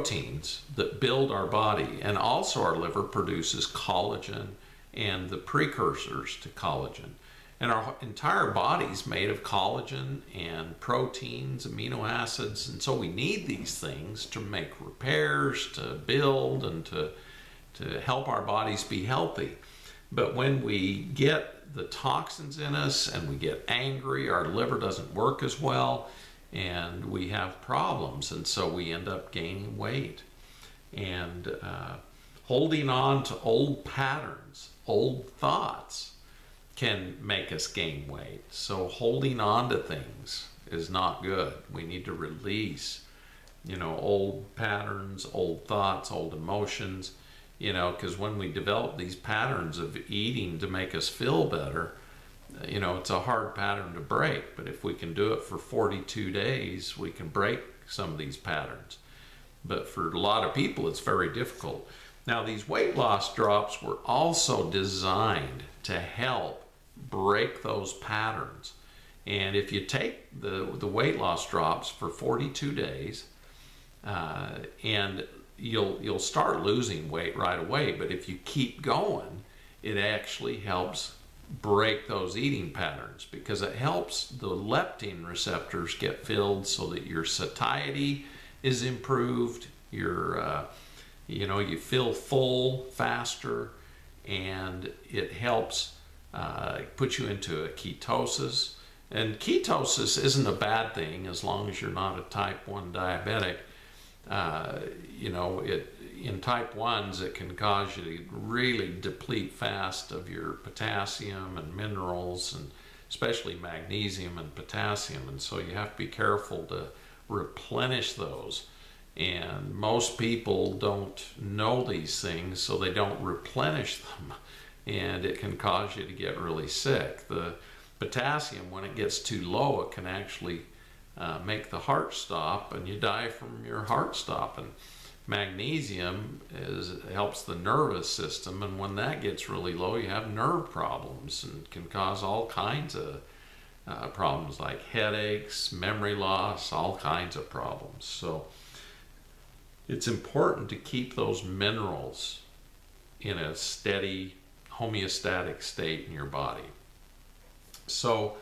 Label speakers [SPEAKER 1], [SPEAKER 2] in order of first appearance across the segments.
[SPEAKER 1] proteins that build our body, and also our liver produces collagen and the precursors to collagen. And our entire body is made of collagen and proteins, amino acids, and so we need these things to make repairs, to build, and to help our bodies be healthy. But when we get the toxins in us and we get angry, our liver doesn't work as well, and we have problems, and so we end up gaining weight. And holding on to old patterns, old thoughts, can make us gain weight. So holding on to things is not good. We need to release, old patterns, old thoughts, old emotions, because when we develop these patterns of eating to make us feel better, it's a hard pattern to break. But if we can do it for 42 days, we can break some of these patterns. But for a lot of people, it's very difficult. Now, these weight loss drops were also designed to help break those patterns. And if you take the weight loss drops for 42 days, and you'll start losing weight right away, but if you keep going, it actually helps break those eating patterns, because it helps the leptin receptors get filled so that your satiety is improved, you feel full faster, and it helps put you into a ketosis. And ketosis isn't a bad thing as long as you're not a type 1 diabetic. In type 1s, it can cause you to really deplete fast of your potassium and minerals, and especially magnesium and potassium. And so you have to be careful to replenish those. And most people don't know these things, so they don't replenish them. And it can cause you to get really sick. The potassium, when it gets too low, it can actually make the heart stop, and you die from your heart stopping. Magnesium helps the nervous system, and when that gets really low, you have nerve problems, and can cause all kinds of problems like headaches, memory loss, all kinds of problems. So it's important to keep those minerals in a steady, homeostatic state in your body. So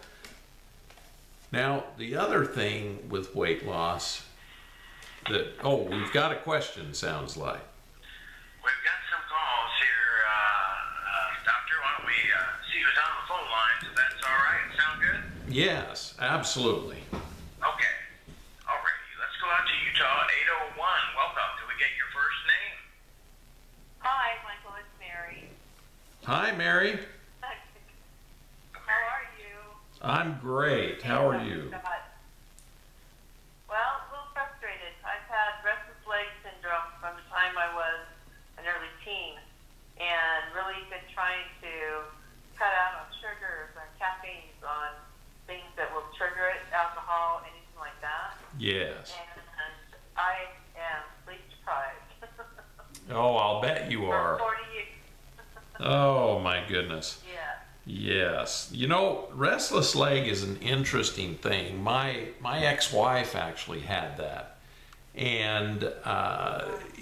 [SPEAKER 1] now the other thing with weight loss we've got a question, sounds like.
[SPEAKER 2] We've got some calls here, Doctor. Why don't we see who's on the phone line, if that's all right? Sound good?
[SPEAKER 1] Yes, absolutely.
[SPEAKER 2] Okay. Alrighty. Let's go out to Utah, 801. Welcome. Can we get your first name?
[SPEAKER 3] Hi, Michael. It's Mary.
[SPEAKER 1] Hi, Mary.
[SPEAKER 3] How are you?
[SPEAKER 1] I'm great. How are you?
[SPEAKER 3] Well, a little frustrated. I've had restless leg syndrome from the time I was an early teen, and really been trying to cut out on sugars and caffeines, on things that will trigger it, alcohol, anything like that.
[SPEAKER 1] Yes.
[SPEAKER 3] And I am sleep deprived.
[SPEAKER 1] Oh, I'll bet you are.
[SPEAKER 3] For 40 years.
[SPEAKER 1] Oh, my goodness.
[SPEAKER 3] Yeah.
[SPEAKER 1] Yes. Restless leg is an interesting thing. My ex-wife actually had that. And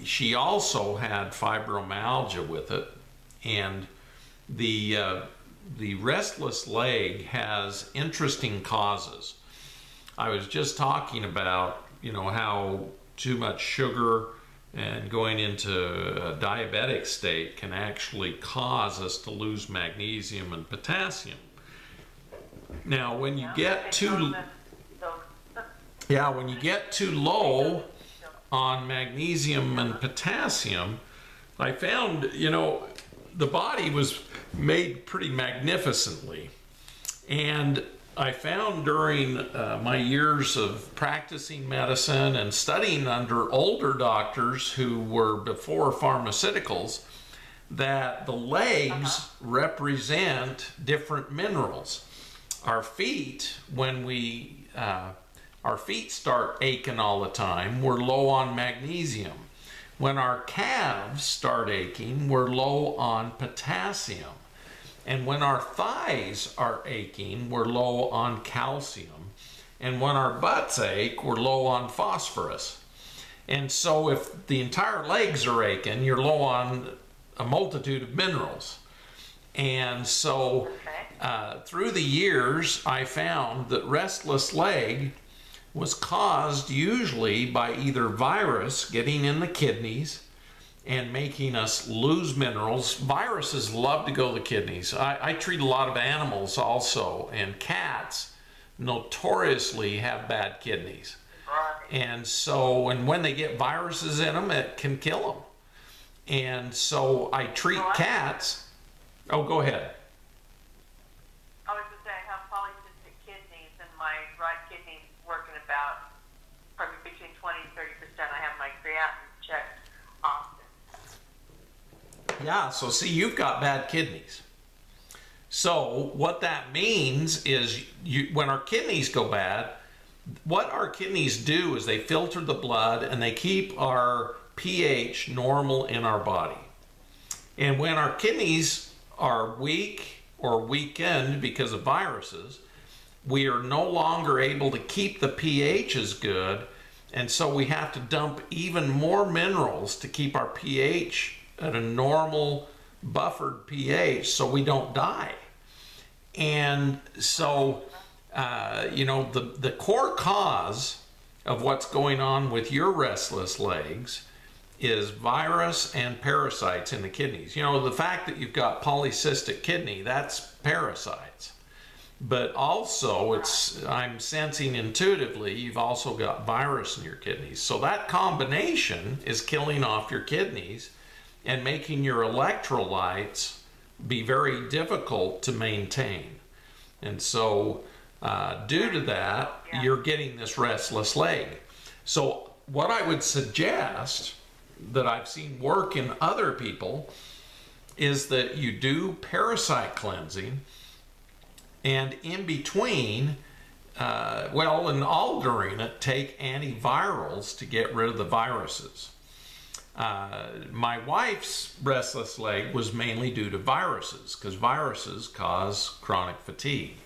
[SPEAKER 1] she also had fibromyalgia with it. And the restless leg has interesting causes. I was just talking about, how too much sugar and going into a diabetic state can actually cause us to lose magnesium and potassium. Now, when you get too low on magnesium and potassium, I found, the body was made pretty magnificently. And I found during my years of practicing medicine and studying under older doctors who were before pharmaceuticals, that the legs represent different minerals. Our feet, when our feet start aching all the time, we're low on magnesium. When our calves start aching, we're low on potassium. And when our thighs are aching, we're low on calcium. And when our butts ache, we're low on phosphorus. And so if the entire legs are aching, you're low on a multitude of minerals. And so through the years, I found that restless leg was caused usually by either virus getting in the kidneys and making us lose minerals. Viruses love to go to the kidneys. I treat a lot of animals also, and cats notoriously have bad kidneys. And so, and when they get viruses in them, it can kill them. And so I treat cats. Oh, go ahead.
[SPEAKER 3] I was going to say I have polycystic kidneys, and my right kidney is working about probably between 20 and 30%. I have my creatinine checked often.
[SPEAKER 1] Yeah, so see, you've got bad kidneys. So what that means is when our kidneys go bad, what our kidneys do is they filter the blood and they keep our pH normal in our body. And when our kidneys are weak or weakened because of viruses, we are no longer able to keep the pHs good, and so we have to dump even more minerals to keep our pH at a normal buffered pH so we don't die. And so you know, the core cause of what's going on with your restless legs is virus and parasites in the kidneys. You know, the fact that you've got polycystic kidney, that's parasites. But also, I'm sensing intuitively, you've also got virus in your kidneys. So that combination is killing off your kidneys and making your electrolytes be very difficult to maintain. And so due to that, you're getting this restless leg. So what I would suggest that I've seen work in other people is that you do parasite cleansing, and in between, well, and all during it, take antivirals to get rid of the viruses. My wife's restless leg was mainly due to viruses, because viruses cause chronic fatigue.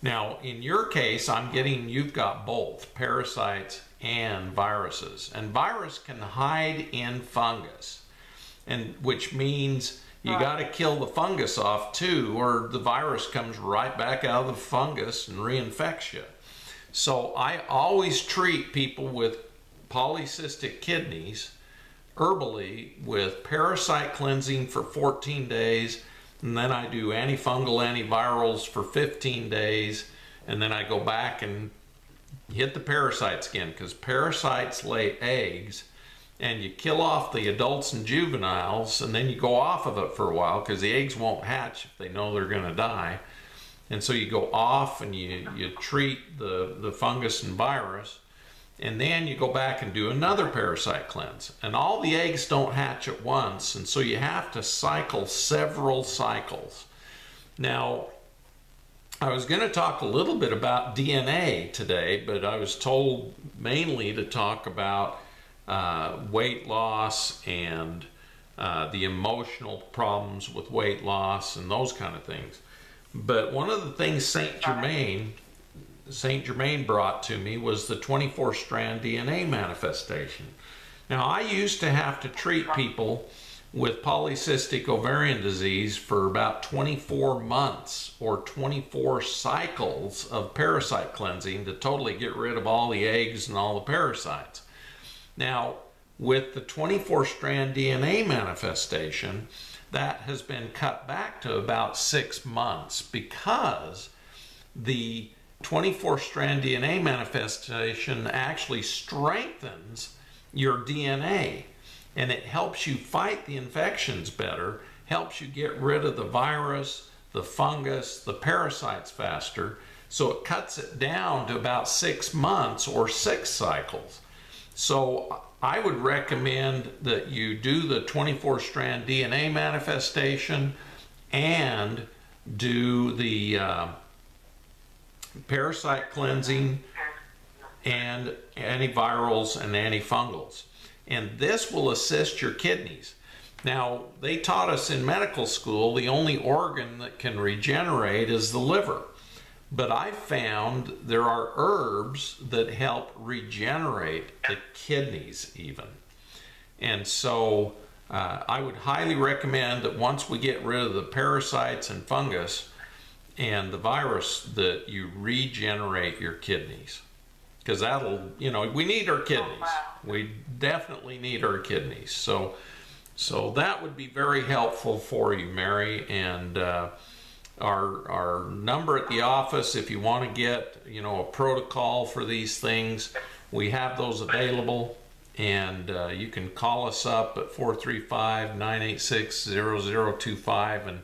[SPEAKER 1] Now, in your case, I'm getting you've got both parasites and viruses. And virus can hide in fungus, and which means you got to kill the fungus off too, or the virus comes right back out of the fungus and reinfects you. So I always treat people with polycystic kidneys herbally with parasite cleansing for 14 days, and then I do antifungal antivirals for 15 days, and then I go back and hit the parasites again, because parasites lay eggs, and you kill off the adults and juveniles, and then you go off of it for a while because the eggs won't hatch if they know they're going to die. And so you go off and you treat the fungus and virus, and then you go back and do another parasite cleanse. And all the eggs don't hatch at once, and so you have to cycle several cycles. Now, I was going to talk a little bit about DNA today, but I was told mainly to talk about weight loss and the emotional problems with weight loss and those kind of things. But one of the things Saint Germain brought to me was the 24-strand DNA manifestation. Now, I used to have to treat people with polycystic ovarian disease for about 24 months or 24 cycles of parasite cleansing to totally get rid of all the eggs and all the parasites. Now, with the 24-strand DNA manifestation, that has been cut back to about 6 months, because the 24-strand DNA manifestation actually strengthens your DNA, and it helps you fight the infections better, helps you get rid of the virus, the fungus, the parasites faster. So it cuts it down to about 6 months or 6 cycles. So I would recommend that you do the 24-strand DNA manifestation and do the parasite cleansing and antivirals and antifungals. And this will assist your kidneys. Now, they taught us in medical school the only organ that can regenerate is the liver. But I found there are herbs that help regenerate the kidneys even. And so I would highly recommend that once we get rid of the parasites and fungus and the virus, that you regenerate your kidneys. Because that'll, you know, we need our kidneys.
[SPEAKER 3] Oh, wow.
[SPEAKER 1] We definitely need our kidneys. So that would be very helpful for you, Mary. And our number at the office, if you want to get, you know, a protocol for these things, we have those available. And you can call us up at 435-986-0025 and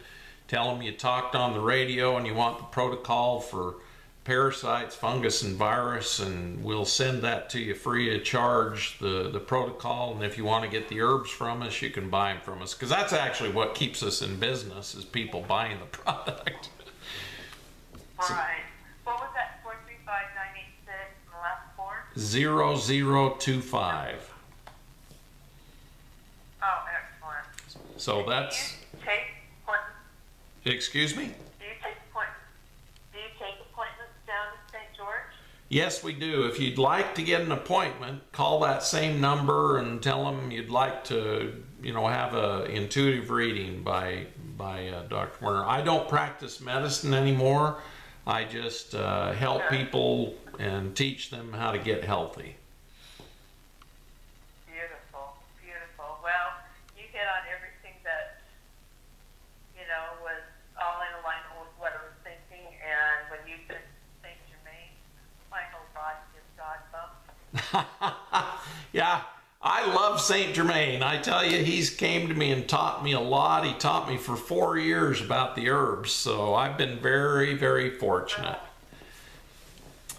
[SPEAKER 1] tell them you talked on the radio and you want the protocol for parasites, fungus, and virus, and we'll send that to you free of charge, the protocol. And if you want to get the herbs from us, you can buy them from us, because that's actually what keeps us in business, is people buying the product.
[SPEAKER 3] All right. What was that? 435-986 and the last four?
[SPEAKER 1] 0025.
[SPEAKER 3] Oh, excellent.
[SPEAKER 1] So that's...
[SPEAKER 3] Do you take appointments?
[SPEAKER 1] Excuse me?
[SPEAKER 3] Do you take appointments down to St. George?
[SPEAKER 1] Yes, we do. If you'd like to get an appointment, call that same number and tell them you'd like to, you know, have a intuitive reading by Dr. Werner. I don't practice medicine anymore. I just help people and teach them how to get healthy.
[SPEAKER 3] Beautiful, beautiful. Well, you hit on everything that, you know, was all in alignment with what I was thinking. And when you said St. Germain, my whole body just got bumped.
[SPEAKER 1] Yeah, I love St. Germain. I tell you, he's came to me and taught me a lot. He taught me for 4 years about the herbs, so I've been very, very fortunate.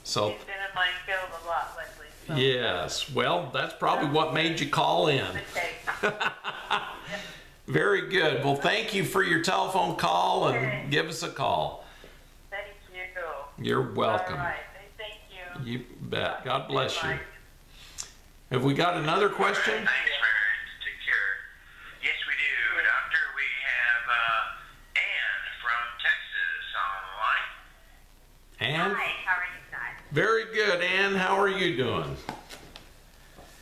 [SPEAKER 1] So
[SPEAKER 3] He's been in my field a lot lately. So.
[SPEAKER 1] yes, well, that's probably what made you call in. Very good. Well, thank you for your telephone call, and give us a call.
[SPEAKER 3] Thank you.
[SPEAKER 1] You're welcome.
[SPEAKER 3] All right. Thank you.
[SPEAKER 1] You bet. God bless you. Have we got another question?
[SPEAKER 2] Thanks, Mary. Take care. Yes, we do. Doctor, we have Ann from Texas on the line.
[SPEAKER 1] Ann?
[SPEAKER 4] Hi, how are you tonight?
[SPEAKER 1] Very good, Ann. How are you doing?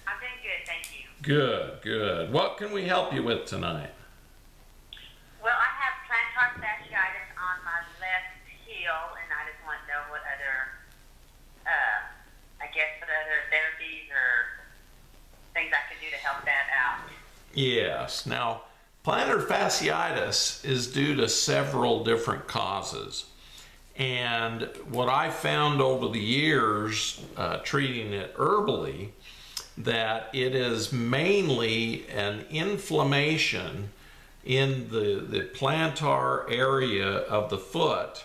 [SPEAKER 4] I'm doing good, thank you.
[SPEAKER 1] Good, good. What can we help you with tonight?
[SPEAKER 4] Well, I have plantar fasciitis on my left heel, and I just want to know what other, what other therapies or things I can do to help that out.
[SPEAKER 1] Yes. Now, plantar fasciitis is due to several different causes. And what I found over the years treating it herbally, that it is mainly an inflammation in the plantar area of the foot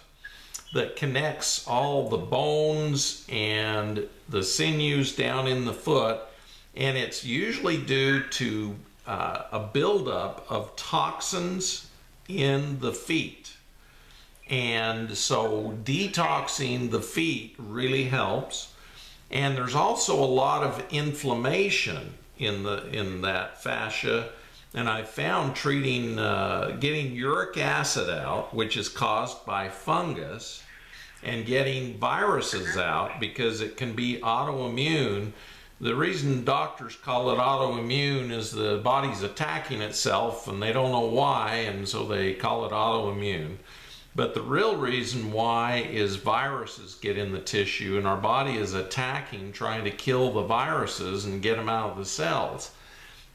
[SPEAKER 1] that connects all the bones and the sinews down in the foot, and it's usually due to a buildup of toxins in the feet. And so detoxing the feet really helps. And there's also a lot of inflammation in that fascia. And I found treating, getting uric acid out, which is caused by fungus, and getting viruses out, because it can be autoimmune. The reason doctors call it autoimmune is the body's attacking itself and they don't know why, and so they call it autoimmune. But the real reason why is viruses get in the tissue, and our body is attacking, trying to kill the viruses and get them out of the cells.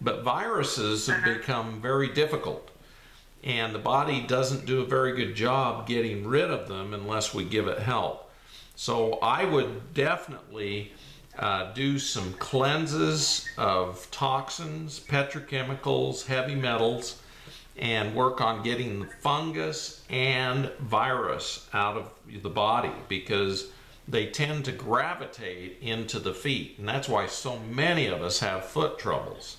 [SPEAKER 1] But viruses have become very difficult, and the body doesn't do a very good job getting rid of them unless we give it help. So I would definitely do some cleanses of toxins, petrochemicals, heavy metals, and work on getting the fungus and virus out of the body, because they tend to gravitate into the feet, and that's why so many of us have foot troubles.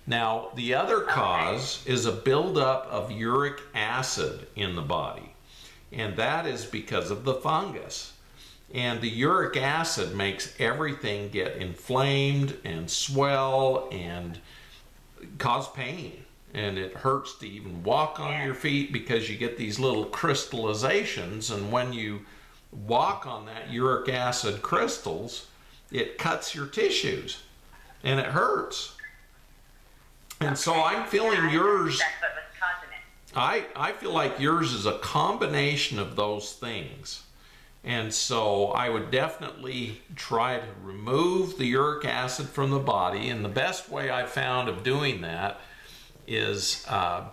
[SPEAKER 1] Now, the other cause is a buildup of uric acid in the body, and that is because of the fungus. And the uric acid makes everything get inflamed and swell and cause pain. And it hurts to even walk on your feet, because you get these little crystallizations, and when you walk on that uric acid crystals, it cuts your tissues and it hurts. And so I'm feeling yours,
[SPEAKER 4] That's what was causing it.
[SPEAKER 1] I feel like yours is a combination of those things. And so I would definitely try to remove the uric acid from the body. And the best way I found of doing that is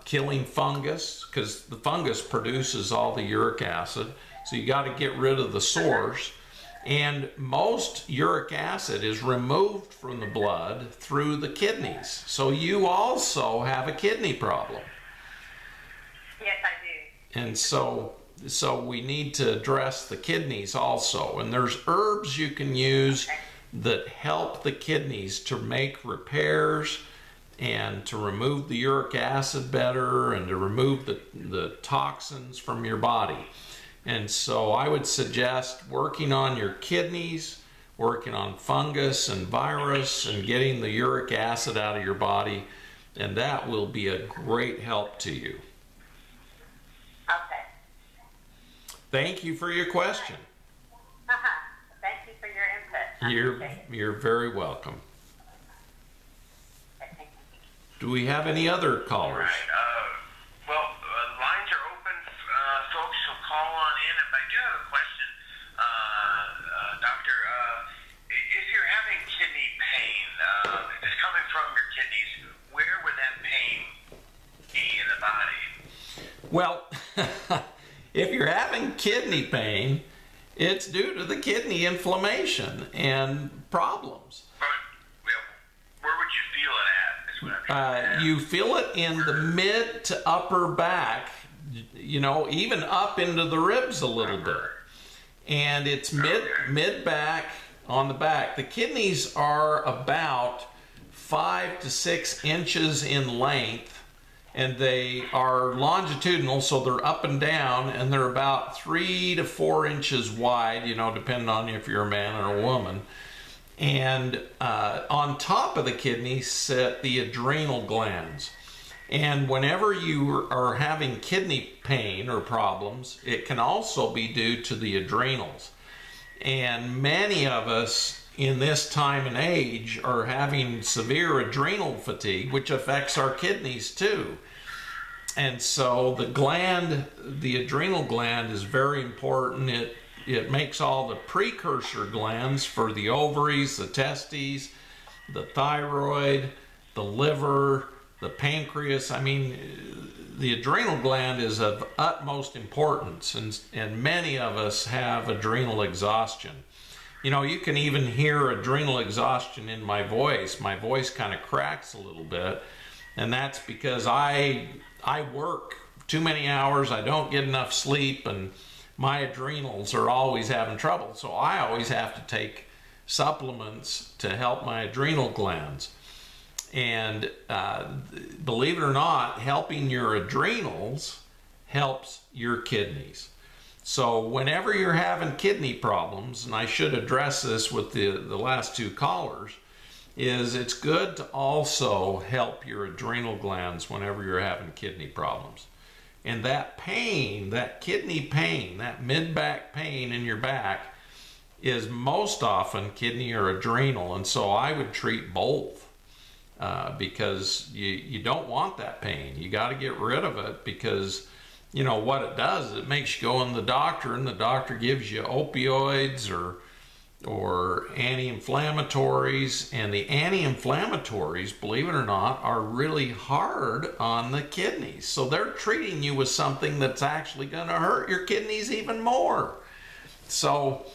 [SPEAKER 1] killing fungus, because the fungus produces all the uric acid. So you got to get rid of the source. And most uric acid is removed from the blood through the kidneys. So you also have a kidney problem.
[SPEAKER 4] Yes, I do.
[SPEAKER 1] And so we need to address the kidneys also. And there's herbs you can use that help the kidneys to make repairs and to remove the uric acid better and to remove the toxins from your body. And so I would suggest working on your kidneys, working on fungus and virus, and getting the uric acid out of your body, and that will be a great help to you.
[SPEAKER 4] Okay.
[SPEAKER 1] Thank you for your question.
[SPEAKER 4] Thank you for your input.
[SPEAKER 1] You're very welcome.
[SPEAKER 4] Okay, thank you.
[SPEAKER 1] Do we have any other callers?
[SPEAKER 2] Well, lines are open. Folks will call on in. If I do have a question, Doctor, if you're having kidney pain, if it's coming from your kidneys, where would that pain be in the body?
[SPEAKER 1] Well, if you're having kidney pain, it's due to the kidney inflammation and problems.
[SPEAKER 2] But, well, where would you feel it at? Is what I'm trying to ask.
[SPEAKER 1] You feel it in the mid to upper back, you know, even up into the ribs a little bit. And it's mid back on the back. The kidneys are about 5 to 6 inches in length, and they are longitudinal, so they're up and down, and they're about 3 to 4 inches wide, you know, depending on if you're a man or a woman. And on top of the kidneys sit the adrenal glands. And whenever you are having kidney pain or problems, it can also be due to the adrenals. And many of us in this time and age are having severe adrenal fatigue, which affects our kidneys too. And so the adrenal gland is very important. It makes all the precursor glands for the ovaries, the testes, the thyroid, the liver, the pancreas. I mean, the adrenal gland is of utmost importance, and many of us have adrenal exhaustion. You know, you can even hear adrenal exhaustion in my voice. My voice kind of cracks a little bit, and that's because I work too many hours, I don't get enough sleep, and my adrenals are always having trouble. So I always have to take supplements to help my adrenal glands. And believe it or not, helping your adrenals helps your kidneys. So whenever you're having kidney problems, and I should address this with the last two callers, is it's good to also help your adrenal glands whenever you're having kidney problems. And that pain, that kidney pain, that mid-back pain in your back is most often kidney or adrenal. And so I would treat both. Because you don't want that pain. You got to get rid of it, because you know what it does is it makes you go in the doctor, and the doctor gives you opioids or anti-inflammatories, and the anti-inflammatories, believe it or not, are really hard on the kidneys. So they're treating you with something that's actually going to hurt your kidneys even more. So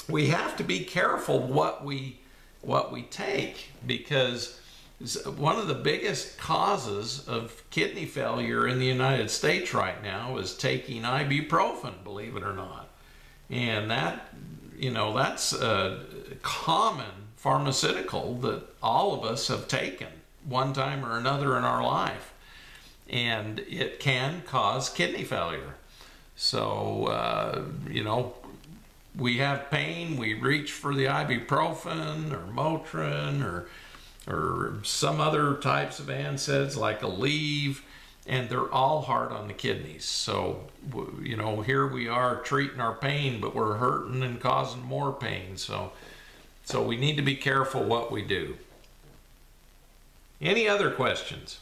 [SPEAKER 1] we have to be careful what we take, because one of the biggest causes of kidney failure in the United States right now is taking ibuprofen, believe it or not. And that, you know, that's a common pharmaceutical that all of us have taken one time or another in our life. And it can cause kidney failure. So, you know, we have pain, we reach for the ibuprofen or Motrin or some other types of NSAIDs like Aleve, and they're all hard on the kidneys. So, you know, here we are treating our pain, but we're hurting and causing more pain. So we need to be careful what we do. Any other questions?